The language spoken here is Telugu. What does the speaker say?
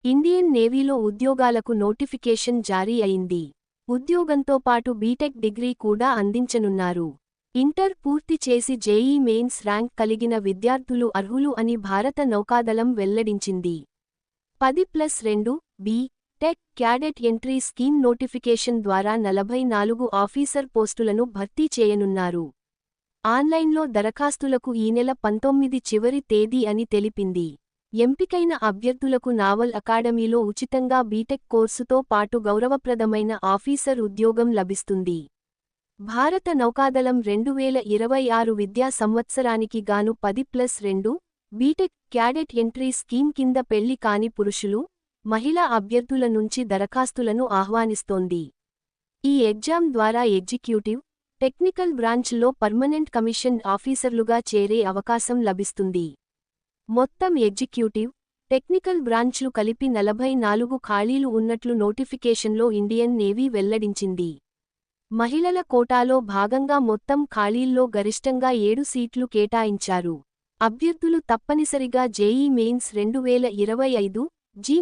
ఇండియన్ నేవీలో ఉద్యోగాలకు నోటిఫికేషన్ జారీ అయింది. ఉద్యోగంతో పాటు బీటెక్ డిగ్రీ కూడా అందించనున్నారు. ఇంటర్ పూర్తి చేసి జేఈ మెయిన్స్ ర్యాంక్ కలిగిన విద్యార్థులు అర్హులు అని భారత నౌకాదళం వెల్లడించింది. 10+2 B. Tech cadet entry scheme notification ద్వారా 44 ఆఫీసర్ పోస్టులను భర్తీ చేయనున్నారు. ఆన్లైన్లో దరఖాస్తులకు ఈ నెల 19 చివరి తేదీ అని తెలిపింది. ఎంపికైన అభ్యర్థులకు నావల్ అకాడమీలో ఉచితంగా బీటెక్ కోర్సుతో పాటు గౌరవప్రదమైన ఆఫీసర్ ఉద్యోగం లభిస్తుంది. భారత నౌకాదళం 2026 విద్యా సంవత్సరానికి గాను 10+2 బీటెక్ క్యాడెట్ ఎంట్రీ స్కీమ్ కింద పెళ్లి కాని పురుషులు, మహిళా అభ్యర్థుల నుంచి దరఖాస్తులను ఆహ్వానిస్తోంది. ఈ ఎగ్జామ్ ద్వారా ఎగ్జిక్యూటివ్, టెక్నికల్ బ్రాంచ్లో పర్మనెంట్ కమిషన్ ఆఫీసర్లుగా చేరే అవకాశం లభిస్తుంది. మొత్తం ఎగ్జిక్యూటివ్, టెక్నికల్ బ్రాంచ్లు కలిపి 44 ఖాళీలు ఉన్నట్లు నోటిఫికేషన్లో ఇండియన్ నేవీ వెల్లడించింది. మహిళల కోటాలో భాగంగా మొత్తం ఖాళీల్లో గరిష్టంగా 7 సీట్లు కేటాయించారు. అభ్యర్థులు తప్పనిసరిగా జేఈ మెయిన్స్ 2025 జీ